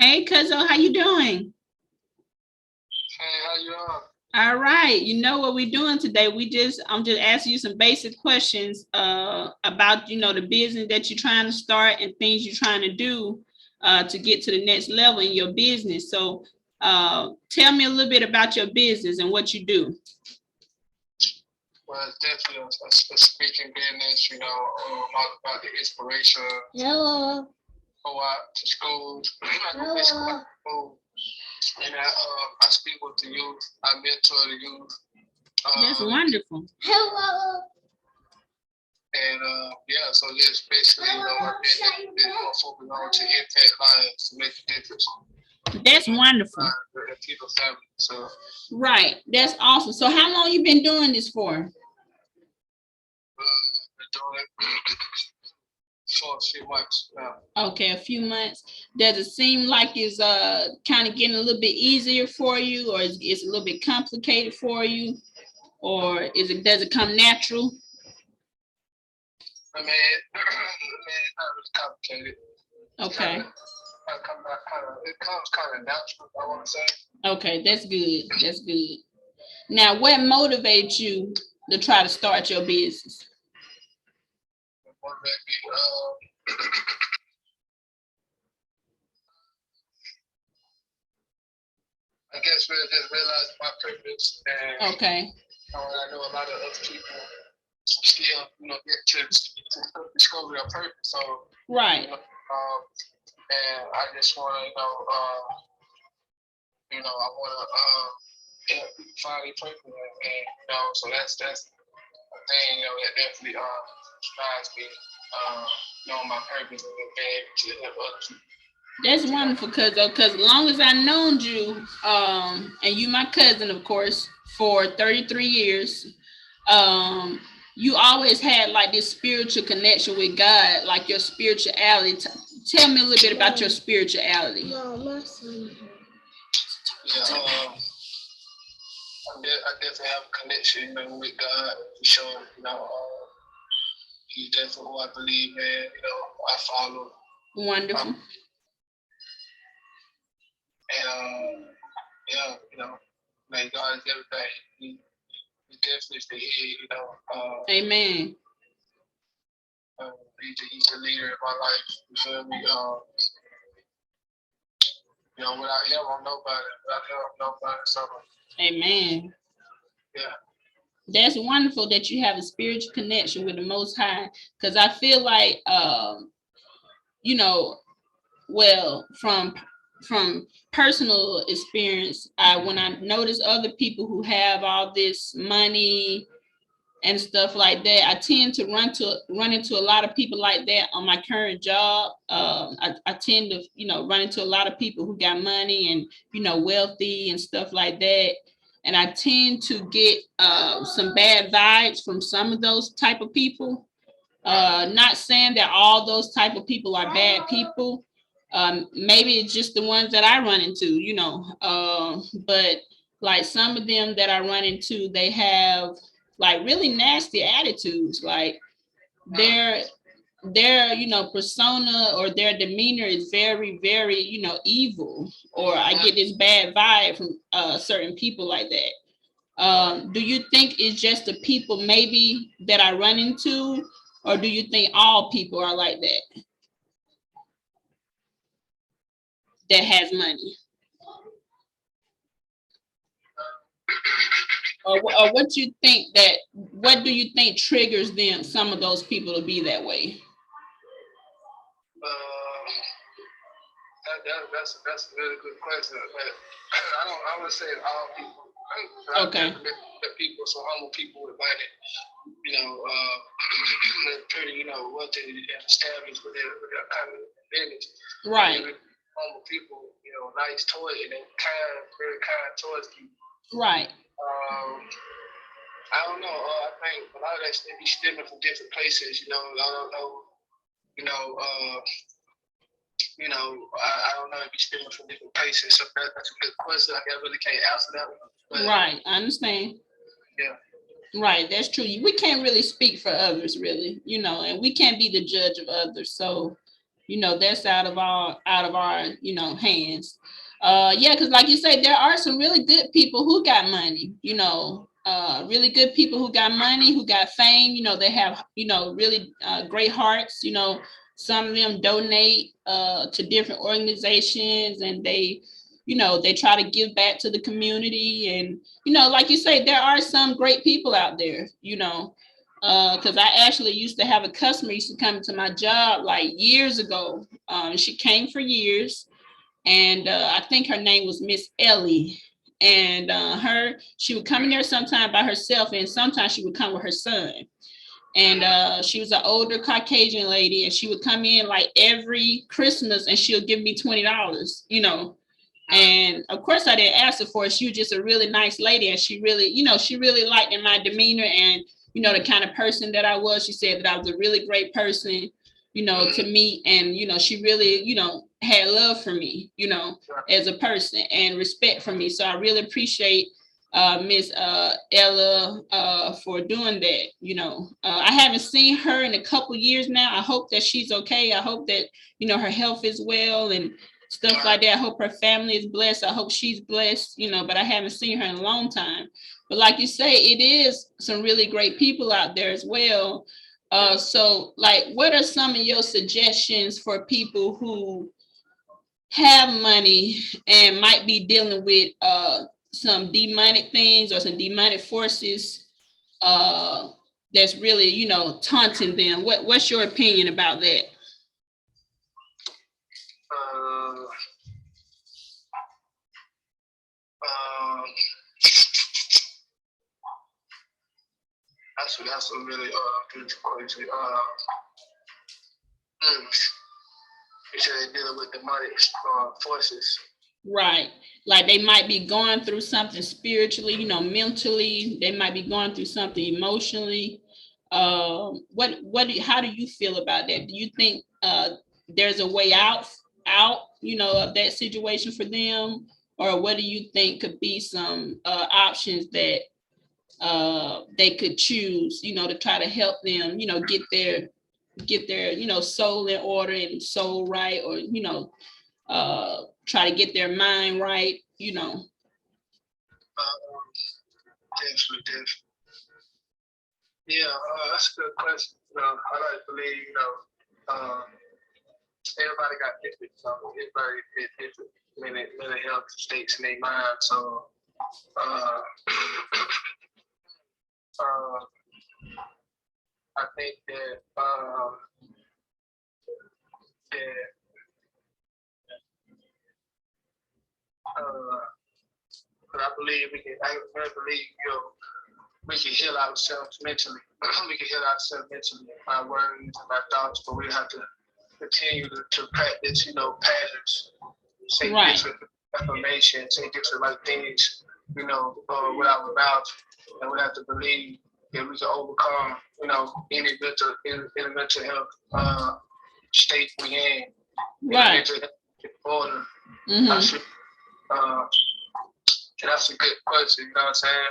Hey, Cuzzo, how you doing? Hey, how you on? All right. You know what we're doing today? I'm just asking you some basic questions about, the business that you're trying to start and things you're trying to do to get to the next level in your business. So tell me a little bit about your business and what you do. Well, it's definitely a speaking business, all about the inspiration. Hello. Go out to schools. I go to school, and I speak with the youth. I mentor the youth. That's wonderful. Hello. And yeah, so just basically, my business is more focused on to impact lives, to make a difference. That's wonderful. The people family. So right, that's awesome. So how long you been doing this for? Been doing it for a few months now. Okay, a few months. Does it seem like it's kind of getting a little bit easier for you, or is it's a little bit complicated for you, or does it come natural? I mean, it's not really complicated. Okay. It comes kind of natural, I want to say. Okay, that's good. That's good. Now, what motivates you to try to start your business? It motivates me. I guess really just realizing my purpose, and okay. I know a lot of other people still, get to discover their purpose. So right. And I just want to, I want to find their purpose, and so that's a thing, that definitely inspires me, knowing my purpose and being able to help other people. That's wonderful, because as long as I known you, and you my cousin, of course, for 33 years, you always had like this spiritual connection with God, like your spirituality. Tell me a little bit about your spirituality. Yeah, I definitely have a connection, with God, for sure. He's definitely who I believe in, I follow. Wonderful. And yeah, like God is everything. He definitely is the head, Amen. He's the leader of my life. You feel me? Without him, I'm nobody. Without him, I'm nobody. So. Amen. Yeah. That's wonderful that you have a spiritual connection with the Most High, because I feel like, well, from personal experience, when I notice other people who have all this money and stuff like that, I tend to run into a lot of people like that on my current job. I tend to, run into a lot of people who got money and, wealthy and stuff like that. And I tend to get some bad vibes from some of those type of people. Not saying that all those type of people are bad people. Maybe it's just the ones that I run into, but like some of them that I run into, they have like really nasty attitudes. Like their persona or their demeanor is very, very, evil, or I get this bad vibe from certain people like that. Do you think it's just the people maybe that I run into, or do you think all people are like that has money? Or what do you think triggers them, some of those people, to be that way? That's a really good question. But I would say all people. Okay. The people, so humble people with money, pretty, wealthy and established with their kind of business. Right. Humble people, nice towards you, and very kind towards you. Right. I don't know. I think a lot of that be stemming from different places. I don't know. I don't know if you're stemming from different places. So that's a good question. I really can't answer that one. But, right, I understand. Yeah. Right, that's true. We can't really speak for others, really, and we can't be the judge of others. So that's out of our hands. Yeah, because like you say, there are some really good people who got money, really good people who got money, who got fame. They have, really great hearts. Some of them donate to different organizations, and they try to give back to the community. And, like you say, there are some great people out there, because I actually used to have a customer used to come to my job like years ago. She came for years, and I think her name was Miss Ellie. And she would come in there sometime by herself, and sometimes she would come with her son. And she was an older Caucasian lady, and she would come in like every Christmas, and she'll give me $20, And of course, I didn't ask her for it. She was just a really nice lady, and she really liked in my demeanor and the kind of person that I was. She said that I was a really great person, to meet, and she really, had love for me, as a person, and respect for me. So I really appreciate Miss Ella for doing that. I haven't seen her in a couple years now. I hope that she's okay. I hope that her health is well and stuff like that. I hope her family is blessed. I hope she's blessed, but I haven't seen her in a long time. But like you say, it is some really great people out there as well. So like, what are some of your suggestions for people who have money and might be dealing with some demonic things or some demonic forces that's really, taunting them? What's your opinion about that? That's a really good question. You said they're dealing with demonic forces. Right. Like they might be going through something spiritually, mentally. They might be going through something emotionally. How do you feel about that? Do you think there's a way out, of that situation for them? Or what do you think could be some options that they could choose, to try to help them, get their, soul in order and soul right, or, try to get their mind right, Definitely. Yeah, that's a good question. I like to believe, everybody got different, everybody is different mental health states in their mind. So, I think that I believe we can. I believe we can heal ourselves mentally. We can heal ourselves mentally by words and by thoughts, but we have to continue to practice, patterns, say different information, say different things, with our mouth, and we have to believe that we can overcome, any mental health state we in. Right. Mental health order. That's a good question. You know what I'm saying?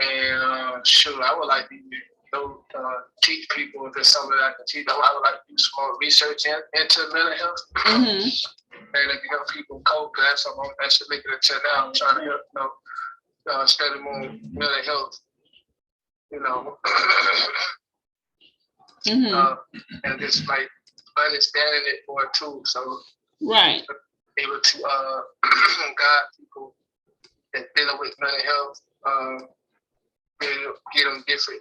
And sure, I would like to teach people if there's something that I can teach. I would like to do some more research into mental health. And if you help people cope, that's something I should look into now. I'm trying to help, study more mental health. And just understanding it more too. So able to guide people that dealing with mental health, get them different,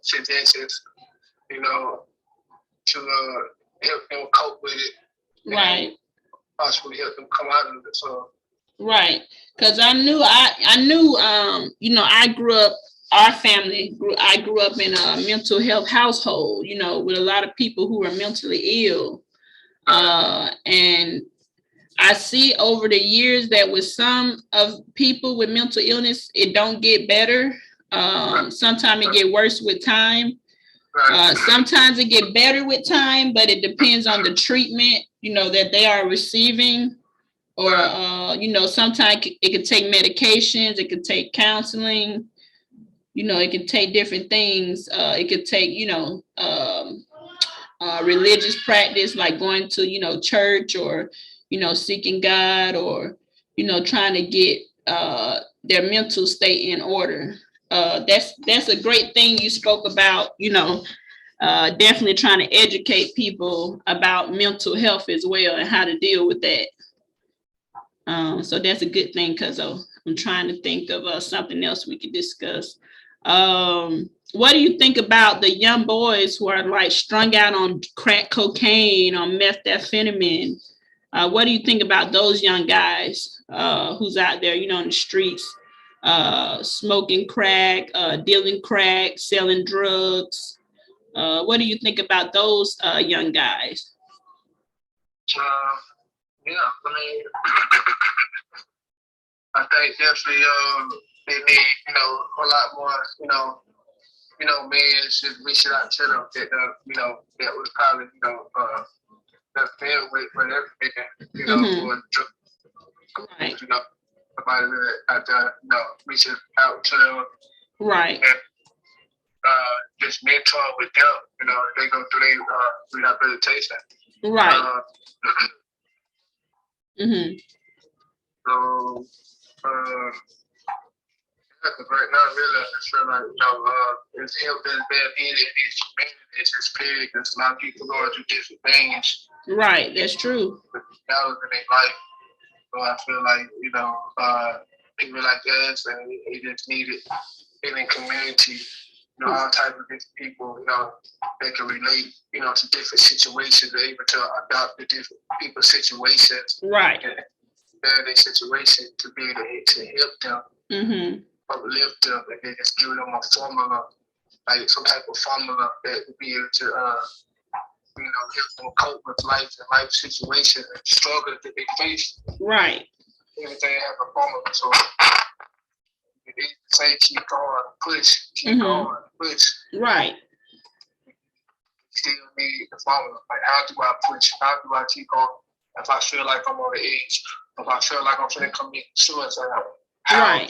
suggestions, to help them cope with it. Right. Possibly help them come out of it. So. Right. Because I knew, I grew up, I grew up in a mental health household, with a lot of people who were mentally ill. And I see over the years that with some of people with mental illness, it don't get better. Sometimes it get worse with time. Sometimes it get better with time, but it depends on the treatment, that they are receiving. Or, sometimes it could take medications, it could take counseling, it could take different things. It could take, religious practice, like going to, you know, church, or, you know, seeking God, or, you know, trying to get their mental state in order. That's a great thing you spoke about, you know, definitely trying to educate people about mental health as well and how to deal with that. So that's a good thing, because I'm trying to think of something else we could discuss. What do you think about the young boys who are like strung out on crack cocaine or methamphetamine? What do you think about those young guys who's out there, you know, in the streets, smoking crack, dealing crack, selling drugs? What do you think about those young guys? Yeah, I mean, I think definitely they need, you know, a lot more, men should reach out to them that that was probably, that failed with everything, or right. Somebody really out there, reaching out to them. Right. And, just mentor with them, they go through their rehabilitation. Right. So, right now, really, I feel like, it's help that's been needed in these communities. It's big. There's a lot of people going through different things. Right, that's true. Challenges in their life. So I feel like, people like us, and they just need it in the community. All types of different people, they can relate, to different situations. They're able to adopt the different people's situations. Right. And their situation to be able to help them, uplift them, and then just give them a formula, like some type of formula that would be able to, help them cope with life and life situations and struggles that they face. Right. Everything has a formula, so they say keep going, keep going, push. Right. Still need the formula. Like, how do I push? How do I keep going? If I feel like I'm on the edge, if I feel like I'm finna commit suicide, how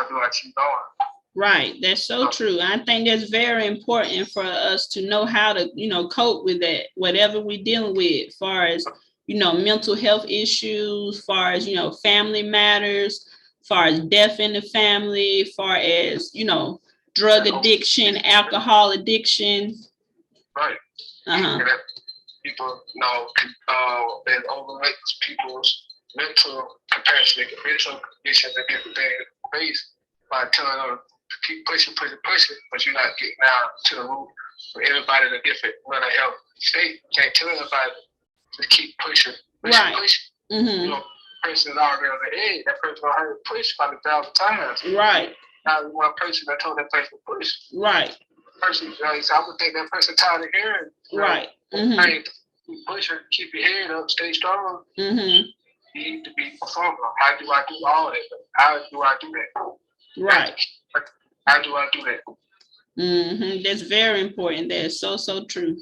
do I keep going? Right. That's so true. I think that's very important for us to know how to, cope with that, whatever we're dealing with, as far as, mental health issues, as far as, family matters, as far as death in the family, as far as, drug addiction, alcohol addiction. Right. People, that overrates people's mental capacity, mental conditions, and different things they face by telling them to keep pushing, but you're not getting down to the root. For everybody in a different mental health state, you can't tell everybody to keep pushing. Right. Person is already on the edge. That person already pushed 1,000 times. Right. Now one person that told that person to push. Right. Person, so I would think that person tired of hearing. Right. Hey, keep pushing, keep your head up, stay strong. You need to be a performer. How do I do all that? How do I do that? Right. How do I do that? That's very important. That's so true.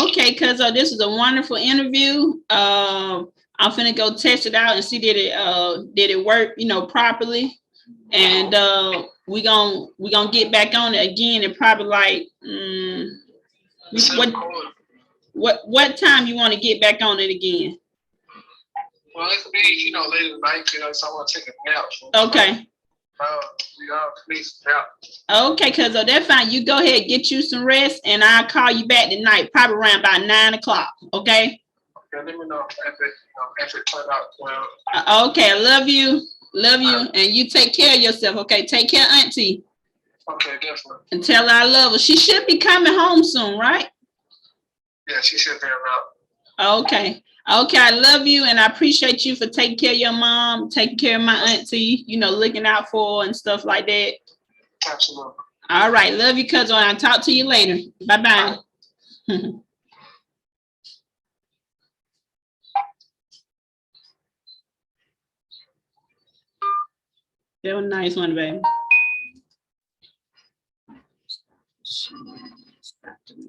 Okay, Cuzzo, this is a wonderful interview. I'm finna go test it out and see did it work, properly. And we gonna get back on it again and probably like what time you want to get back on it again? Well, it could be later tonight, so I want to take a nap. Okay. Okay, cuz that's fine. You go ahead, get you some rest, and I'll call you back tonight, probably around about 9 o'clock. Okay. Okay, let me know if it turned out well. Okay, I love you. Love you, and you take care of yourself. Okay, take care, Auntie. Okay, definitely. And tell her I love her. She should be coming home soon, right? Yeah, she should be around. Okay. Okay, I love you, and I appreciate you for taking care of your mom, taking care of my auntie, looking out for her and stuff like that. Absolutely. All right, love you, cousin. I'll talk to you later. Bye-bye. That was a nice one, baby.